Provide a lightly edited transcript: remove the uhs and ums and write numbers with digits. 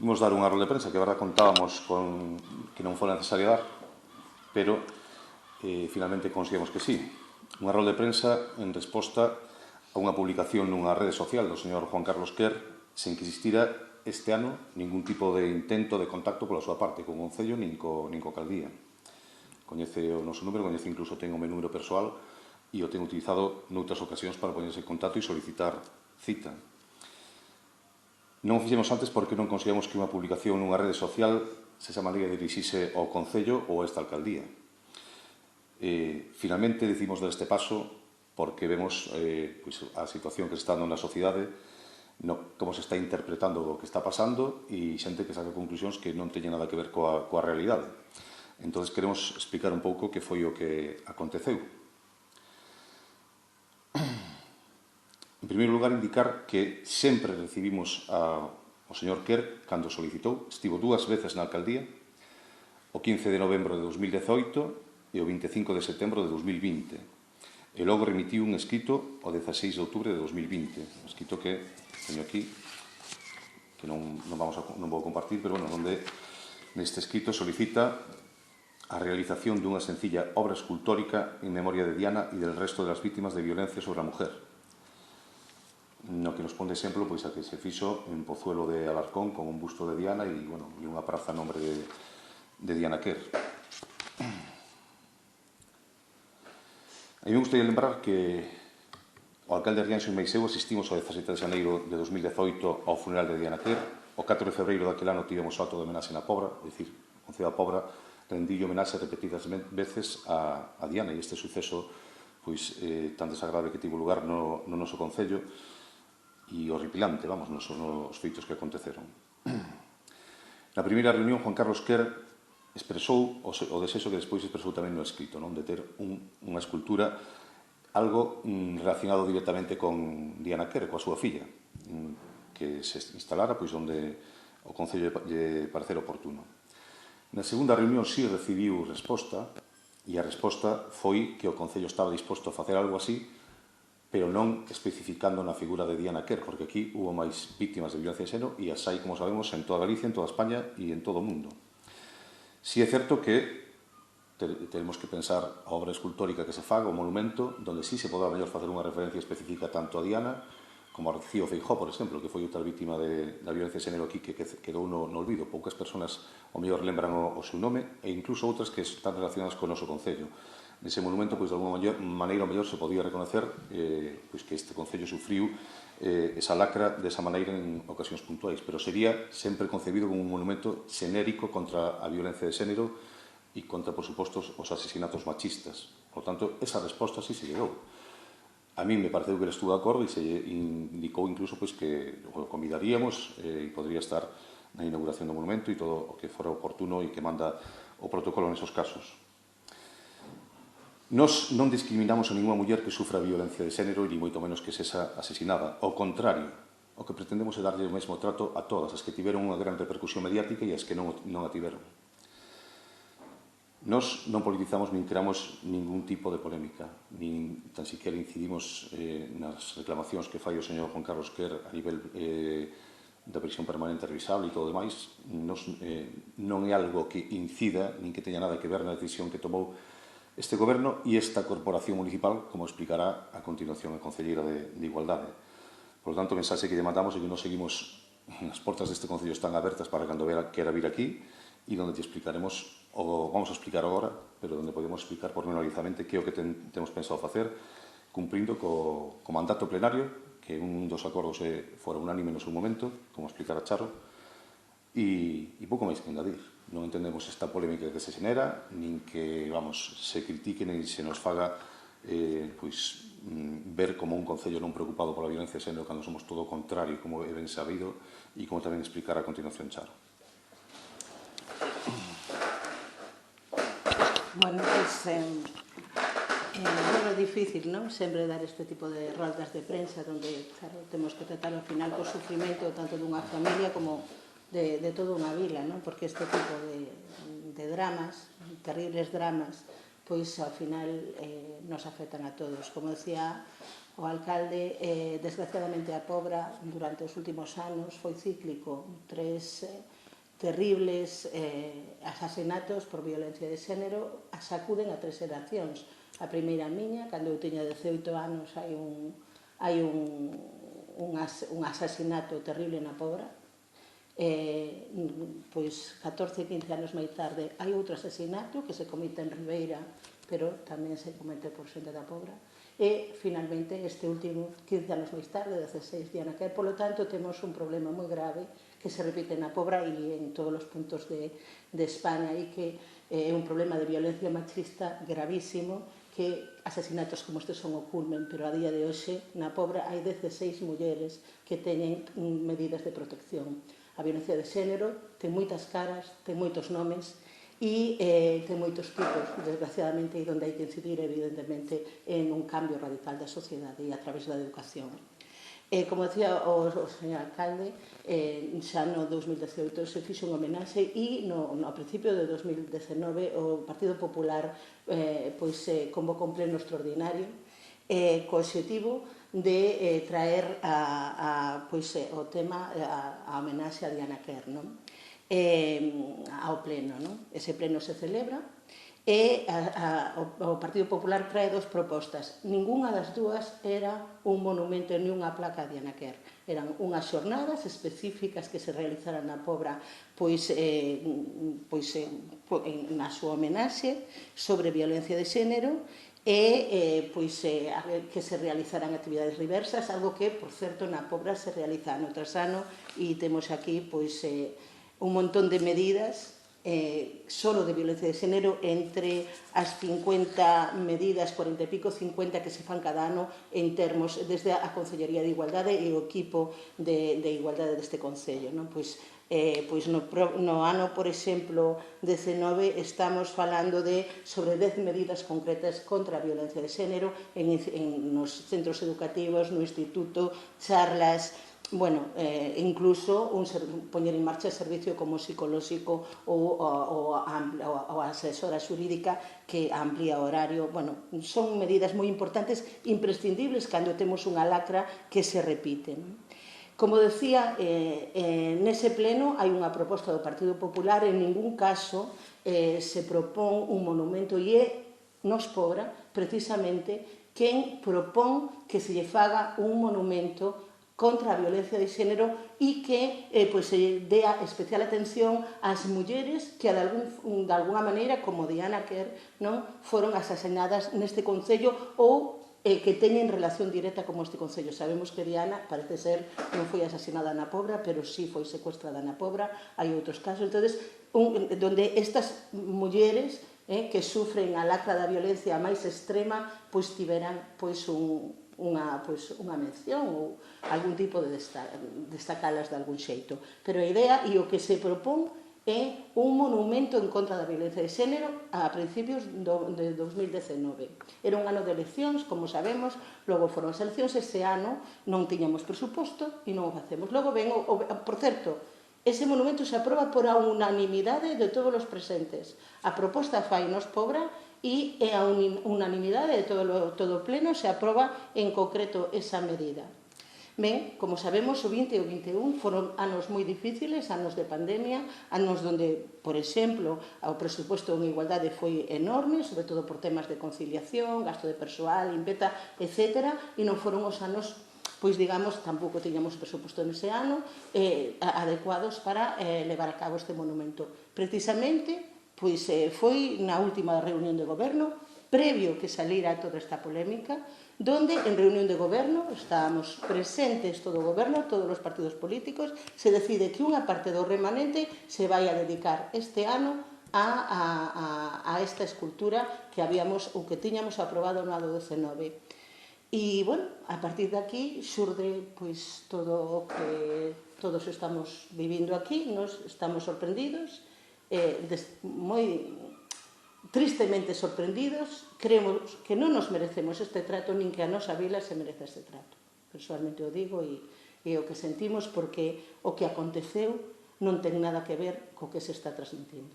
Imos dar unha rolda de prensa que, a verdad, contábamos con que non fora necesario dar, pero finalmente conseguimos que sí. Unha rolda de prensa en resposta a unha publicación nunha rede social do señor Juan Carlos Quer, sen que existira este ano ningún tipo de intento de contacto pola súa parte con o Concello nin co Alcaldía. Coñece o noso número, coñece incluso ten o meu número persoal e o ten utilizado noutras ocasións para poñerse en contacto e solicitar cita. Non o fixemos antes porque non consideramos que unha publicación nunha rede social sexa maneira de dirixirse ao Concello ou a esta Alcaldía. Finalmente, decidimos dar este paso porque vemos a situación que se está dando na sociedade, como se está interpretando o que está pasando e xente que saca conclusións que non teñen nada que ver coa realidade. Entón, queremos explicar un pouco que foi o que aconteceu. En primeiro lugar, indicar que sempre recibimos ao señor Quer cando solicitou, estivo 2 veces na Alcaldía, o 15 de novembro de 2018 e o 25 de setembro de 2020. E logo remitiu un escrito o 16 de outubro de 2020, un escrito que teño aquí, que non vou compartir, pero onde neste escrito solicita a realización dunha sencilla obra escultórica en memoria de Diana e del resto das vítimas de violencia sobre a mujer. No que nos pon de exemplo a que se fixo en Pozuelo de Alarcón con un busto de Diana e unha praza a nombre de Diana Quer. A mí me gustaría lembrar que o alcalde Rianxo e Meixeu asistimos o 17 de xaneiro de 2018 ao funeral de Diana Quer. O 4 de febreiro daquel ano tivemos o acto de homenaxe na Pobra, é dicir, o Concello da Pobra rendille homenaxe repetidas veces a Diana e este suceso tan desagradable que tivo lugar no noso Concello e horripilante, nos feitos que aconteceron. Na primeira reunión, Juan Carlos Quer expresou o desexo que despois expresou tamén no escrito, de ter unha escultura, algo relacionado directamente con Diana Quer, coa súa filla, que se instalara onde o Concello lle parecer oportuno. Na segunda reunión sí recibiu resposta, e a resposta foi que o Concello estaba disposto a facer algo así, pero non especificando na figura de Diana Quer, porque aquí hubo máis vítimas de violencia de xénero e as hai, como sabemos, en toda Galicia, en toda España e en todo o mundo. Si é certo que tenemos que pensar a obra escultórica que se faga, o monumento, donde sí se poderá mellor facer unha referencia específica tanto a Diana como a Rocío Feijóo, por exemplo, que foi outra vítima da violencia de xénero aquí que quedou no olvido. Poucas persoas ao mellor lembran o seu nome e incluso outras que están relacionadas con o noso Concello. Nese monumento, de alguma maneira, ao mellor se podía reconocer que este Concello sufriu esa lacra desa maneira en ocasións puntuais, pero sería sempre concebido como un monumento xenérico contra a violencia de xénero e contra, por suposto, os asesinatos machistas. Por tanto, esa resposta sí se llegou. A mí me pareceu que ele estuvo de acordo e se indicou incluso que o convidaríamos e podría estar na inauguración do monumento e todo o que fora oportuno e que manda o protocolo nesos casos. Nós non discriminamos a ninguna muller que sufra violencia de xénero e moito menos que sexa asesinada. Ao contrario, o que pretendemos é darlle o mesmo trato a todas as que tiveron unha gran repercusión mediática e as que non a tiveron. Nós non politizamos nin creamos ningún tipo de polémica, nin tan siquiera incidimos nas reclamacións que fai o señor Juan Carlos Quer a nivel da prisión permanente revisable e todo o demais. Non é algo que incida, nin que teña nada que ver na decisión que tomou este goberno e esta corporación municipal, como explicará a continuación a concelleira de Igualdade. Por lo tanto, o mensaxe que lle mandamos é que nos seguimos, as portas deste concello están abertas para cando quera vir aquí e onde te explicaremos, ou vamos a explicar agora, pero onde podemos explicar pormenorizadamente que é o que temos pensado facer, cumprindo co mandato plenario, que un dos acordos fora unánime no seu momento, como explicará Charo, e pouco máis que engadir. Non entendemos esta polémica que se xenera, nin que, se critique, nin se nos faga ver como un concello non preocupado pola violencia de xénero cando somos todo o contrario, como é ben sabido, e como tamén explicará a continuación Charo. Bueno, é difícil, non? Sempre dar este tipo de roldas de prensa onde, claro, temos que tratar ao final co sufrimento tanto dunha familia como de toda unha vila, non? Porque este tipo de dramas, terribles dramas, pois ao final nos afectan a todos. Como decía o alcalde, desgraciadamente, a Pobra durante os últimos anos foi cíclico. 3 terribles asasinatos por violencia de xénero sacuden a 3 xeracións. A primeira miña, cando eu tiña 18 anos, hai un asasinato terrible na Pobra. Pois 14, 15 anos máis tarde hai outro asasinato que se comete en Ribeira, pero tamén se comete por xente da Pobra. E, finalmente, este último, 15 anos máis tarde, 16, Diana Quer. Polo tanto, temos un problema moi grave que se repite na Pobra e en todos os puntos de España, e que é un problema de violencia machista gravísimo, que asesinatos como estes son o culmen, pero a día de hoxe na Pobra hai 16 mulleres que teñen medidas de protección. A violencia de xénero ten moitas caras, ten moitos nomes e ten moitos tipos, desgraciadamente, e onde hai que incidir, evidentemente, en un cambio radical da sociedade e a través da educación. Como decía o señor alcalde, xa no 2018 se fixo un homenaxe e no principio de 2019 o Partido Popular convocou un pleno extraordinario co obxectivo de traer o tema a homenaxe a Diana Quer ao pleno. Ese pleno se celebra e o Partido Popular trae 2 propostas. Ningunha das dúas era un monumento ni unha placa a Diana Quer. Eran unhas xornadas específicas que se realizaran na Pobra na súa homenaxe sobre violencia de xénero e que se realizaran actividades diversas, algo que, por certo, na Pobra se realiza ano tras ano, e temos aquí un montón de medidas solo de violencia de xénero entre as 50 medidas, 40 e pico, 50 que se fan cada ano en termos desde a Consellería de Igualdade e o equipo de Igualdade deste Concello. No ano, por exemplo, 19, estamos falando sobre 10 medidas concretas contra a violencia de xénero nos centros educativos, no instituto, charlas, incluso poñer en marcha servicio como psicolóxico ou a asesora xurídica que amplía o horario. Son medidas moi importantes, imprescindibles cando temos unha lacra que se repite. Como decía, nese pleno hai unha proposta do Partido Popular, en ningún caso se propón un monumento, e é nos Pobra, precisamente, quen propón que se lle faga un monumento contra a violencia de xénero e que se dea especial atención ás mulleres que, de alguna maneira, como Diana Quer, foron asasinadas neste concello ou que teñen relación directa con este concello. Sabemos que Diana, parece ser, non foi asasinada na Pobra, pero sí foi secuestrada na Pobra. Hai outros casos, onde estas mulleres que sufren a lacra da violencia máis extrema tiveran unha mención ou algún tipo de destacalas de algún xeito. Pero a idea e o que se propón é un monumento en contra da violencia de xénero a principios de 2019. Era un ano de eleccións, como sabemos, logo foron as eleccións, ese ano non tiñamos presuposto e non o facemos. Logo ven, por certo, ese monumento se aproba por a unanimidade de todos os presentes. A proposta fai nos Pobra e a unanimidade de todo o pleno se aproba en concreto esa medida. Ben, como sabemos, o 20 e o 21 foron anos moi difíciles, anos de pandemia, anos onde, por exemplo, o presuposto en igualdade foi enorme, sobre todo por temas de conciliación, gasto de persoal, limpeza, etc. E non foron os anos, tampouco tiñamos presuposto nese ano, adecuados para levar a cabo este monumento. Precisamente, foi na última reunión de goberno, previo que salira toda esta polémica, donde en reunión de goberno estábamos presentes todo o goberno, todos os partidos políticos, se decide que unha parte do remanente se vai a dedicar este ano a esta escultura que tiñamos aprobado no ano 19. E, a partir de aquí xurde todo o que todos estamos vivindo aquí, nos estamos sorprendidos, moi tristemente sorprendidos, creemos que non nos merecemos este trato, nin que a nosa vila se merece este trato. Personalmente o digo e o que sentimos, porque o que aconteceu non ten nada que ver co que se está transmitindo.